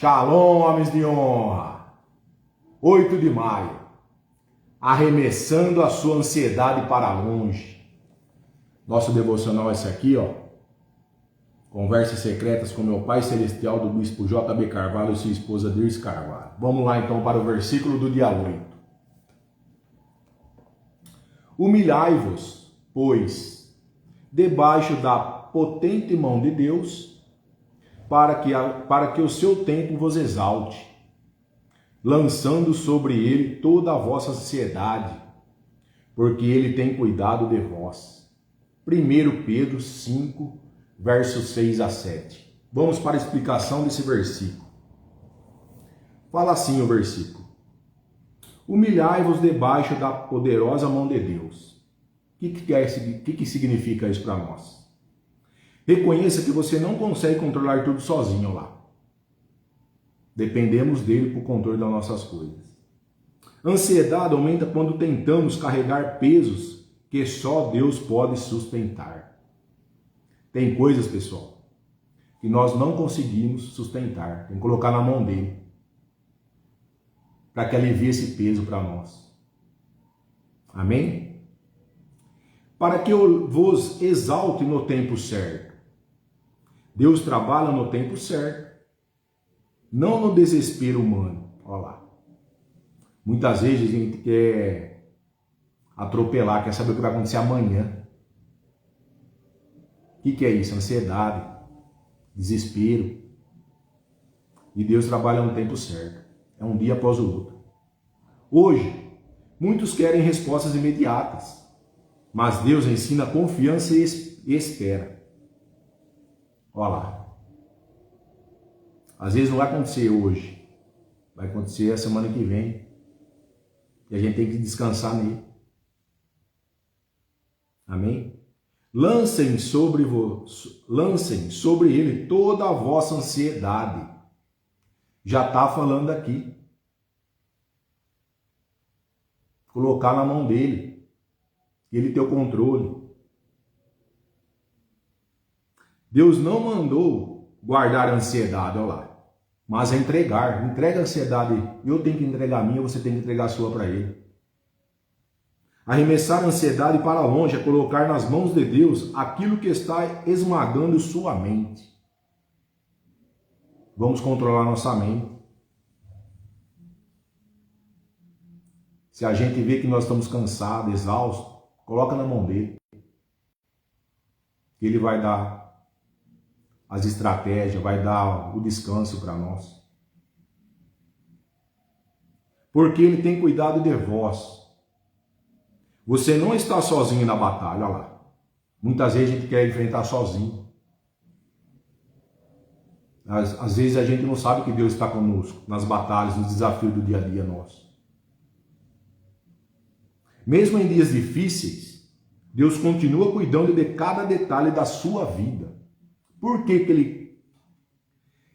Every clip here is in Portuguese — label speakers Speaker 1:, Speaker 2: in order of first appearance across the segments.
Speaker 1: Shalom, homens de honra. 8 de maio. Arremessando a sua ansiedade para longe. Nosso devocional é esse aqui, ó. Conversas secretas com meu Pai Celestial, do Bispo J.B. Carvalho e sua esposa Dirce Carvalho. Vamos lá então para o versículo do dia 8. Humilhai-vos, pois, debaixo da potente mão de Deus, para que o seu tempo vos exalte, lançando sobre ele toda a vossa ansiedade, porque ele tem cuidado de vós. 1 Pedro 5, versos 6 a 7. Vamos para a explicação desse versículo. Fala assim o versículo. Humilhai-vos debaixo da poderosa mão de Deus. O que significa isso para nós? Reconheça que você não consegue controlar tudo sozinho lá. Dependemos dele para o controle das nossas coisas. Ansiedade aumenta quando tentamos carregar pesos que só Deus pode sustentar. Tem coisas, pessoal, que nós não conseguimos sustentar. Tem que colocar na mão dele, para que alivie esse peso para nós. Amém? Para que eu vos exalte no tempo certo. Deus trabalha no tempo certo, não no desespero humano. Olha lá. Muitas vezes a gente quer atropelar, quer saber o que vai acontecer amanhã. O que é isso? Ansiedade, desespero. E Deus trabalha no tempo certo. É um dia após o outro. Hoje, muitos querem respostas imediatas, mas Deus ensina confiança e espera. Olha lá. Às vezes não vai acontecer hoje, vai acontecer a semana que vem. E a gente tem que descansar nele. Amém? Lancem sobre ele toda a vossa ansiedade. Já está falando aqui. Colocar na mão dele. Ele tem o controle. Deus não mandou guardar a ansiedade, olha lá. Mas é entregar. Entrega a ansiedade. Eu tenho que entregar a minha, você tem que entregar a sua para ele. Arremessar a ansiedade para longe é colocar nas mãos de Deus aquilo que está esmagando sua mente. Vamos controlar nossa mente. Se a gente vê que nós estamos cansados, exaustos, coloca na mão dele. Ele vai dar as estratégias, vai dar o descanso para nós. Porque ele tem cuidado de vós. Você não está sozinho na batalha, olha lá. Muitas vezes a gente quer enfrentar sozinho. Às vezes a gente não sabe que Deus está conosco nas batalhas, nos desafios do dia a dia nosso. Mesmo em dias difíceis, Deus continua cuidando de cada detalhe da sua vida. Por que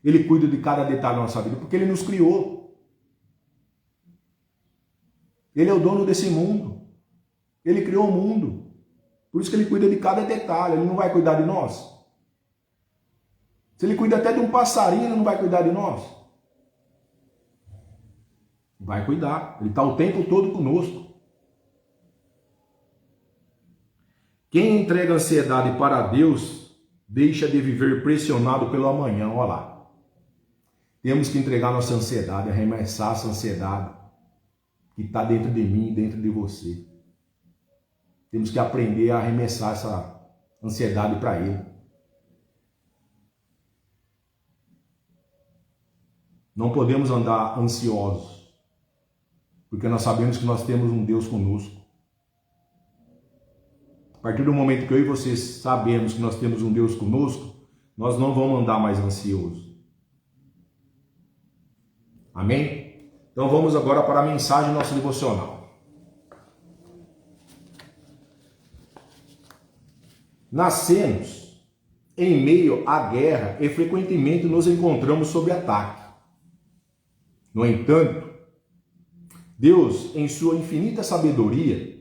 Speaker 1: ele cuida de cada detalhe da nossa vida? Porque ele nos criou. Ele é o dono desse mundo. Ele criou o mundo. Por isso que ele cuida de cada detalhe. Ele não vai cuidar de nós? Se ele cuida até de um passarinho, ele não vai cuidar de nós? Vai cuidar. Ele está o tempo todo conosco. Quem entrega ansiedade para Deus, deixa de viver pressionado pelo amanhã. Olha lá. Temos que entregar nossa ansiedade, arremessar essa ansiedade que está dentro de mim e dentro de você. Temos que aprender a arremessar essa ansiedade para Ele. Não podemos andar ansiosos, porque nós sabemos que nós temos um Deus conosco. A partir do momento que eu e você sabemos que nós temos um Deus conosco, nós não vamos andar mais ansiosos. Amém? Então vamos agora para a mensagem do nosso devocional. Nascemos em meio à guerra e frequentemente nos encontramos sob ataque. No entanto, Deus, em sua infinita sabedoria,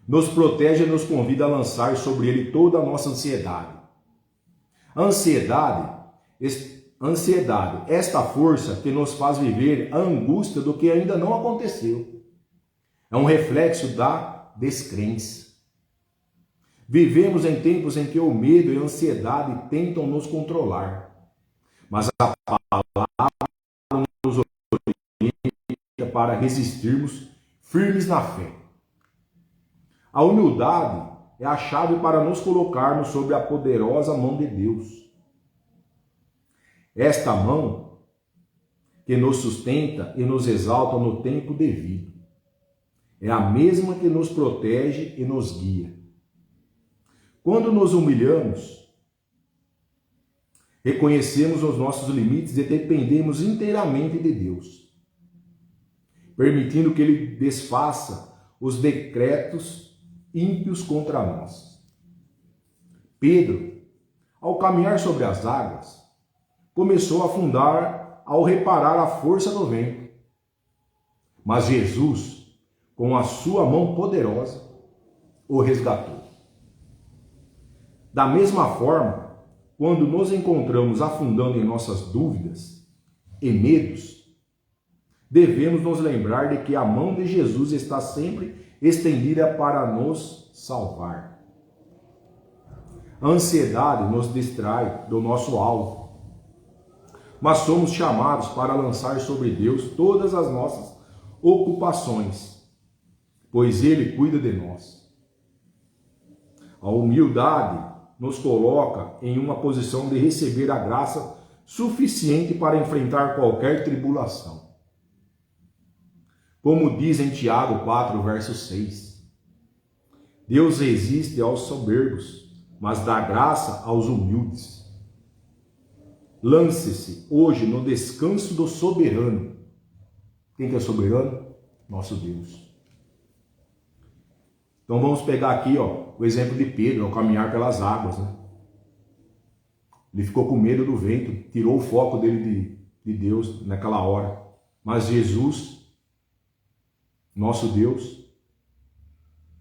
Speaker 1: nos protege e nos convida a lançar sobre ele toda a nossa ansiedade. A ansiedade Ansiedade, esta força que nos faz viver a angústia do que ainda não aconteceu. É um reflexo da descrença. Vivemos em tempos em que o medo e a ansiedade tentam nos controlar, mas a palavra nos orienta para resistirmos firmes na fé. A humildade é a chave para nos colocarmos sob a poderosa mão de Deus. Esta mão que nos sustenta e nos exalta no tempo devido. É a mesma que nos protege e nos guia. Quando nos humilhamos, reconhecemos os nossos limites e dependemos inteiramente de Deus, permitindo que Ele desfaça os decretos ímpios contra nós. Pedro, ao caminhar sobre as águas, começou a afundar ao reparar a força do vento. Mas Jesus, com a sua mão poderosa, o resgatou. Da mesma forma, quando nos encontramos afundando em nossas dúvidas e medos, devemos nos lembrar de que a mão de Jesus está sempre estendida para nos salvar. A ansiedade nos distrai do nosso alvo, mas somos chamados para lançar sobre Deus todas as nossas ocupações, pois Ele cuida de nós. A humildade nos coloca em uma posição de receber a graça suficiente para enfrentar qualquer tribulação. Como diz em Tiago 4, verso 6, Deus resiste aos soberbos, mas dá graça aos humildes. Lance-se hoje no descanso do soberano. Quem que é soberano? Nosso Deus. Então vamos pegar aqui, o exemplo de Pedro ao caminhar pelas águas, né? Ele ficou com medo do vento, tirou o foco dele de Deus naquela hora. Mas Jesus, nosso Deus,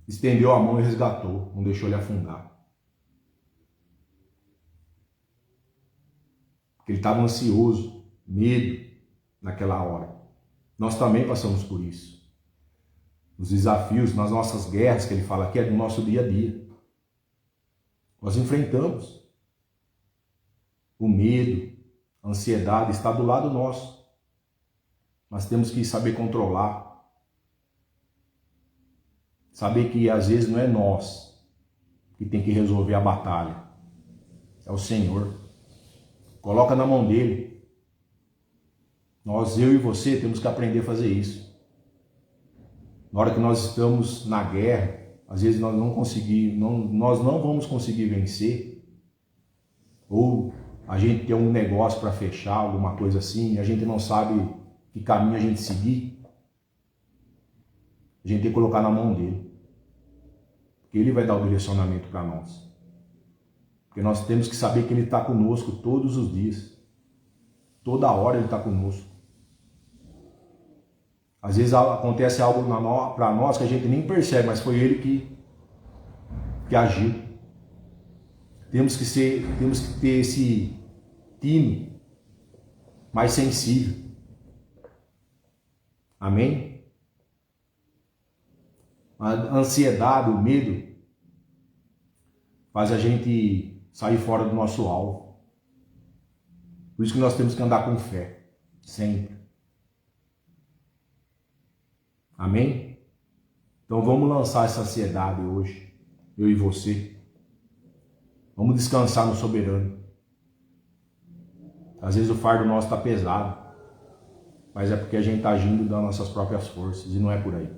Speaker 1: estendeu a mão e resgatou, não deixou ele afundar. Ele estava ansioso, medo naquela hora. Nós também passamos por isso. Os desafios, nas nossas guerras, que ele fala aqui, é do nosso dia a dia. Nós enfrentamos. O medo, a ansiedade está do lado nosso. Mas temos que saber controlar. Saber que às vezes não é nós que tem que resolver a batalha. É o Senhor. Coloca na mão dele. Eu e você, temos que aprender a fazer isso. Na hora que nós estamos na guerra, às vezes nós não vamos conseguir vencer. Ou a gente tem um negócio para fechar, alguma coisa assim, e a gente não sabe que caminho a gente seguir. A gente tem que colocar na mão dele. Porque ele vai dar o direcionamento para nós. Porque nós temos que saber que ele está conosco todos os dias. Toda hora ele está conosco. Às vezes acontece algo para nós que a gente nem percebe, mas foi ele que agiu. Temos que ter esse tino mais sensível. Amém? A ansiedade, o medo, faz a gente sair fora do nosso alvo. Por isso que nós temos que andar com fé, sempre. Amém? Então vamos lançar essa ansiedade hoje, eu e você. Vamos descansar no soberano. Às vezes o fardo nosso está pesado, mas é porque a gente está agindo das nossas próprias forças e não é por aí.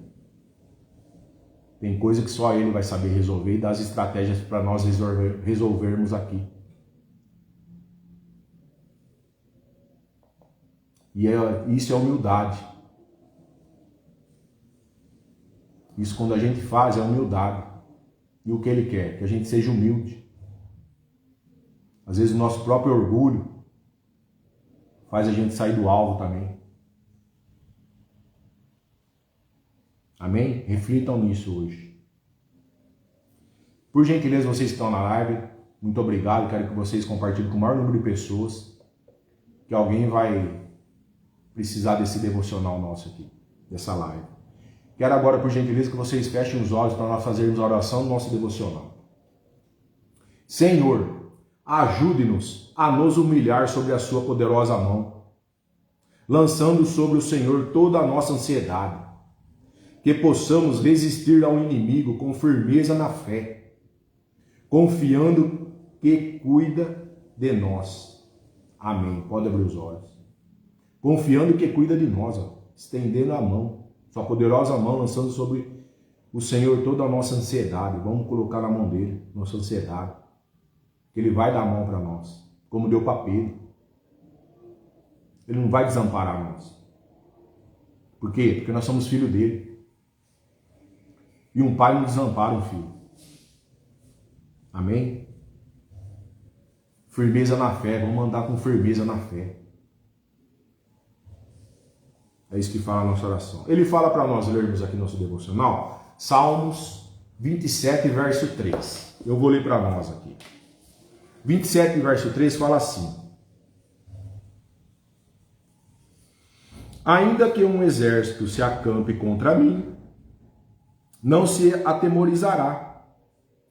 Speaker 1: Tem coisa que só ele vai saber resolver e dar as estratégias para nós resolvermos aqui. E isso é humildade. Isso quando a gente faz é humildade. E o que ele quer? Que a gente seja humilde. Às vezes o nosso próprio orgulho faz a gente sair do alvo também. Amém? Reflitam nisso hoje. Por gentileza, vocês que estão na live, muito obrigado. Quero que vocês compartilhem com o maior número de pessoas. que alguém vai precisar desse devocional nosso aqui, dessa live. Quero agora, por gentileza, que vocês fechem os olhos para nós fazermos a oração do nosso devocional. Senhor, ajude-nos a nos humilhar sobre a sua poderosa mão, lançando sobre o Senhor toda a nossa ansiedade, que possamos resistir ao inimigo com firmeza na fé, confiando que cuida de nós. Amém. Pode abrir os olhos. Confiando que cuida de nós, estendendo a mão, sua poderosa mão, lançando sobre o Senhor toda a nossa ansiedade. Vamos colocar na mão dele, nossa ansiedade, que ele vai dar a mão para nós, como deu para Pedro. Ele não vai desamparar nós. Por quê? Porque nós somos filhos dele. E um pai não desampara um filho. Amém? Firmeza na fé, vamos andar com firmeza na fé. É isso que fala a nossa oração. Ele fala para nós lermos aqui nosso devocional, Salmos 27, verso 3. Eu vou ler para nós aqui. 27, verso 3 fala assim: ainda que um exército se acampe contra mim, não se atemorizará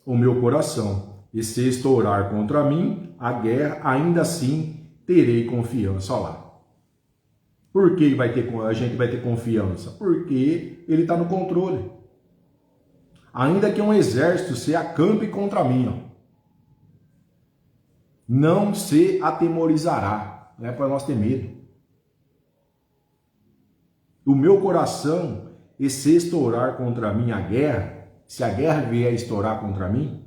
Speaker 1: o meu coração, e se estourar contra mim a guerra, ainda assim terei confiança. Olha lá. Por que a gente vai ter confiança? Porque ele está no controle. Ainda que um exército se acampe contra mim, não se atemorizará. Não é para nós ter medo. O meu coração, e se estourar contra mim a guerra, se a guerra vier a estourar contra mim,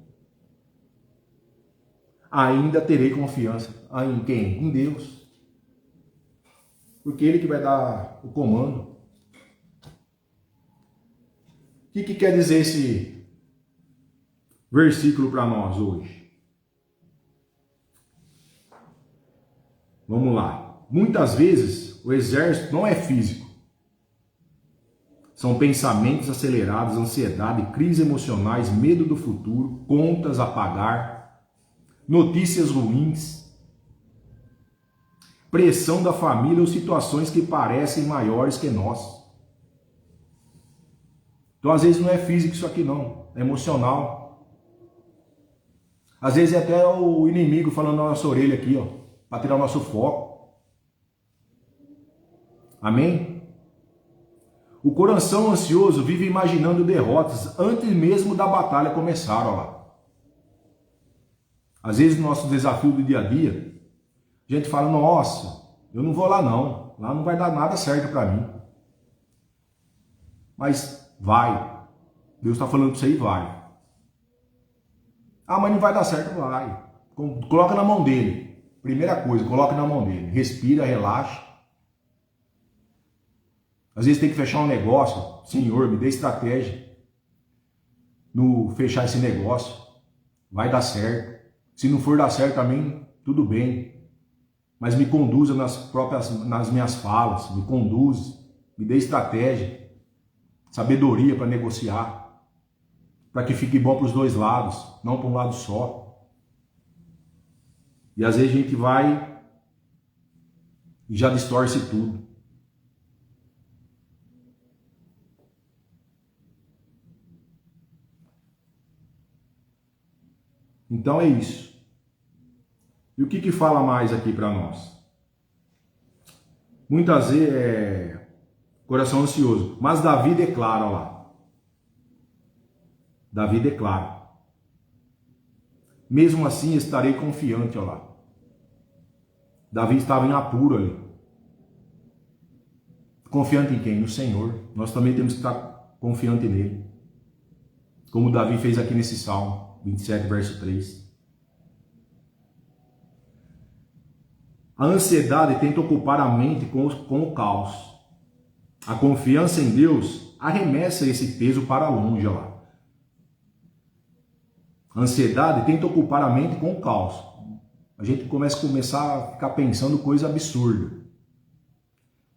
Speaker 1: ainda terei confiança. Em quem? Em Deus. Porque ele que vai dar o comando. O que quer dizer esse versículo para nós hoje? Vamos lá. Muitas vezes o exército não é físico. São pensamentos acelerados, ansiedade, crises emocionais, medo do futuro, contas a pagar, notícias ruins, pressão da família ou situações que parecem maiores que nós. Então, às vezes, não é físico isso aqui não, é emocional. Às vezes é até o inimigo falando na nossa orelha aqui, ó, para tirar o nosso foco. Amém? O coração ansioso vive imaginando derrotas antes mesmo da batalha começar, ó lá. Às vezes, no nosso desafio do dia a dia, a gente fala, nossa, eu não vou lá não, lá não vai dar nada certo para mim. Mas vai, Deus está falando que isso aí vai. Ah, mas não vai dar certo, vai. Coloca na mão dele. Primeira coisa, coloca na mão dele. Respira, relaxa. Às vezes tem que fechar um negócio. Senhor, me dê estratégia no fechar esse negócio. Vai dar certo. Se não for dar certo também, tudo bem. Mas me conduza nas minhas falas. Me conduza. Me dê estratégia. Sabedoria para negociar. Para que fique bom para os dois lados. Não para um lado só. E às vezes a gente vai e já distorce tudo. Então é isso. E o que fala mais aqui para nós? Muitas vezes coração ansioso. Mas Davi declara, olha lá. Davi declara. Mesmo assim estarei confiante, olha lá. Davi estava em apuro ali. Confiante em quem? No Senhor. Nós também temos que estar confiante nele. Como Davi fez aqui nesse Salmo 27, verso 3. A ansiedade tenta ocupar a mente com o caos. A confiança em Deus arremessa esse peso para longe, olha lá. A ansiedade tenta ocupar a mente com o caos. A gente começar a ficar pensando coisa absurda.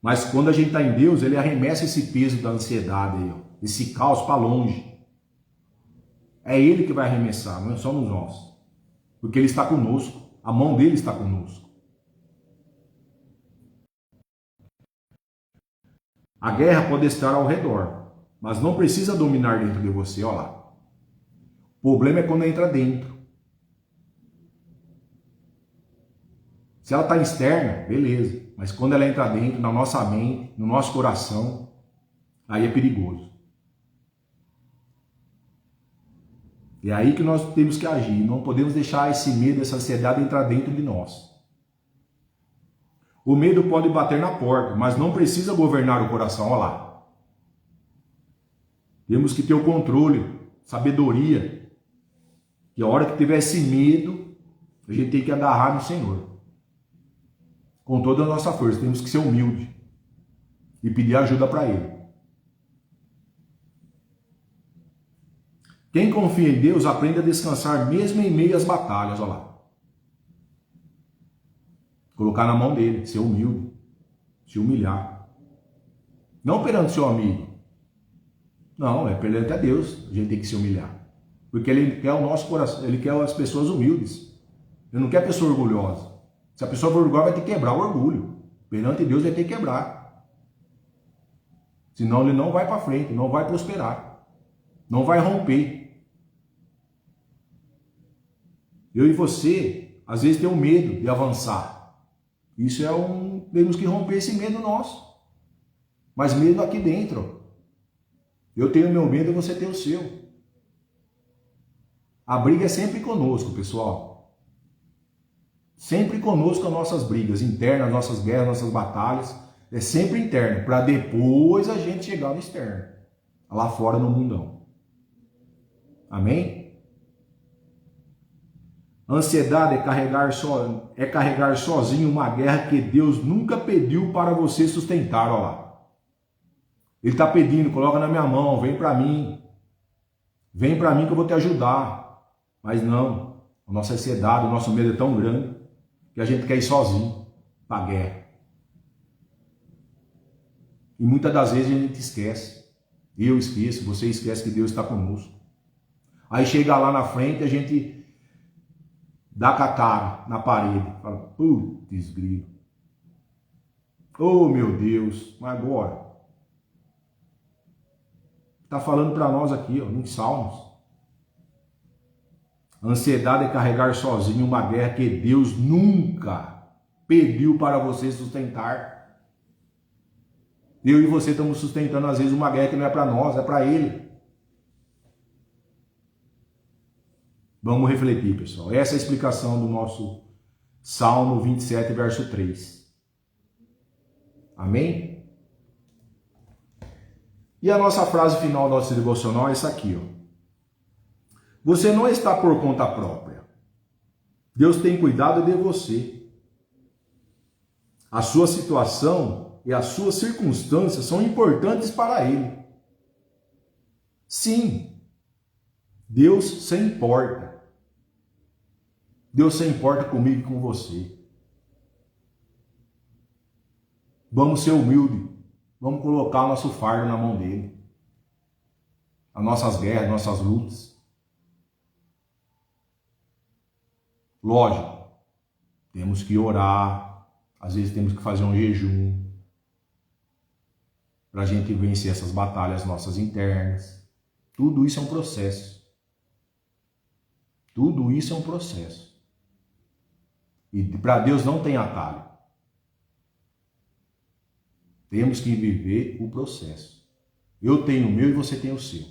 Speaker 1: Mas quando a gente está em Deus, ele arremessa esse peso da ansiedade, aí, ó, esse caos para longe. É ele que vai arremessar, não somos nós. Porque ele está conosco. A mão dele está conosco. A guerra pode estar ao redor, mas não precisa dominar dentro de você, olha lá. O problema é quando entra dentro. Se ela está externa, beleza. Mas quando ela entra dentro, na nossa mente, no nosso coração, aí é perigoso. É aí que nós temos que agir. Não podemos deixar esse medo, essa ansiedade entrar dentro de nós. O medo pode bater na porta, mas não precisa governar o coração. Olha lá. Temos que ter o controle, sabedoria. E a hora que tiver esse medo, a gente tem que agarrar no Senhor. Com toda a nossa força, temos que ser humilde e pedir ajuda para Ele. Quem confia em Deus aprende a descansar mesmo em meio às batalhas, olha lá. Colocar na mão dele, ser humilde, se humilhar. Não perante seu amigo. Não, é perante a Deus, a gente tem que se humilhar. Porque Ele quer o nosso coração, Ele quer as pessoas humildes. Ele não quer a pessoa orgulhosa. Se a pessoa for orgulhosa, vai ter que quebrar o orgulho. Perante Deus vai ter que quebrar. Senão ele não vai para frente, não vai prosperar. Não vai romper. Eu e você, às vezes, tem um medo de avançar. Isso temos que romper esse medo nosso. Mas medo aqui dentro. Eu tenho o meu medo e você tem o seu. A briga é sempre conosco, pessoal. Sempre conosco as nossas brigas internas, nossas guerras, nossas batalhas. É sempre interno, para depois a gente chegar no externo. Lá fora no mundão. Amém? Ansiedade é carregar sozinho uma guerra que Deus nunca pediu para você sustentar, olha lá. Ele está pedindo, coloca na minha mão, vem para mim. Vem para mim que eu vou te ajudar. Mas não, a nossa ansiedade, o nosso medo é tão grande que a gente quer ir sozinho para a guerra. E muitas das vezes a gente esquece. Eu esqueço, você esquece que Deus está conosco. Aí chega lá na frente, a gente dá com a cara na parede. Fala, putz, grilo. Oh, meu Deus, mas agora? Está falando para nós aqui, ó, em Salmos. A ansiedade é carregar sozinho uma guerra que Deus nunca pediu para você sustentar. Eu e você estamos sustentando às vezes uma guerra que não é para nós, é para Ele. Vamos refletir, pessoal. Essa é a explicação do nosso Salmo 27, verso 3. Amém? E a nossa frase final do nosso devocional é essa aqui, ó. Você não está por conta própria. Deus tem cuidado de você. A sua situação e as suas circunstâncias são importantes para Ele. Sim, Deus se importa. Deus se importa comigo e com você. Vamos ser humildes. Vamos colocar o nosso fardo na mão dele. As nossas guerras, nossas lutas. Lógico, temos que orar, às vezes temos que fazer um jejum para a gente vencer essas batalhas nossas internas. Tudo isso é um processo. Tudo isso é um processo. E para Deus não tem atalho. Temos que viver o processo. Eu tenho o meu e você tem o seu.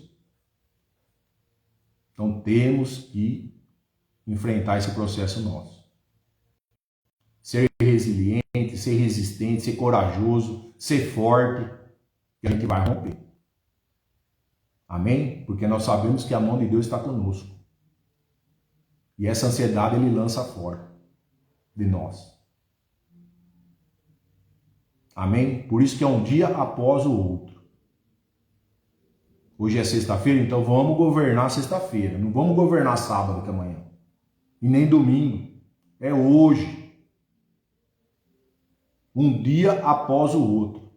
Speaker 1: Então temos que enfrentar esse processo nosso. Ser resiliente, ser resistente, ser corajoso, ser forte, que a gente vai romper. Amém? Porque nós sabemos que a mão de Deus está conosco. E essa ansiedade Ele lança fora de nós. Amém? Por isso que é um dia após o outro. Hoje é sexta-feira, então vamos governar sexta-feira. Não vamos governar sábado que amanhã. E nem domingo. É hoje. Um dia após o outro.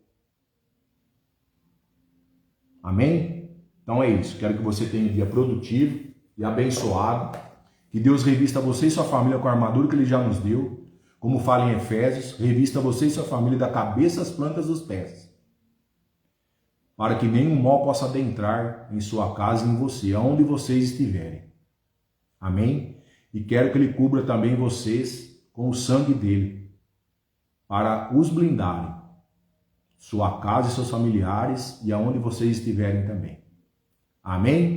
Speaker 1: Amém? Então é isso. Quero que você tenha um dia produtivo e abençoado. Que Deus revista você e sua família com a armadura que Ele já nos deu. Como fala em Efésios, revista você e sua família da cabeça às plantas dos pés. para que nenhum mal possa adentrar em sua casa e em você, aonde vocês estiverem. Amém? E quero que Ele cubra também vocês com o sangue dele, para os blindarem, sua casa e seus familiares e aonde vocês estiverem também. Amém?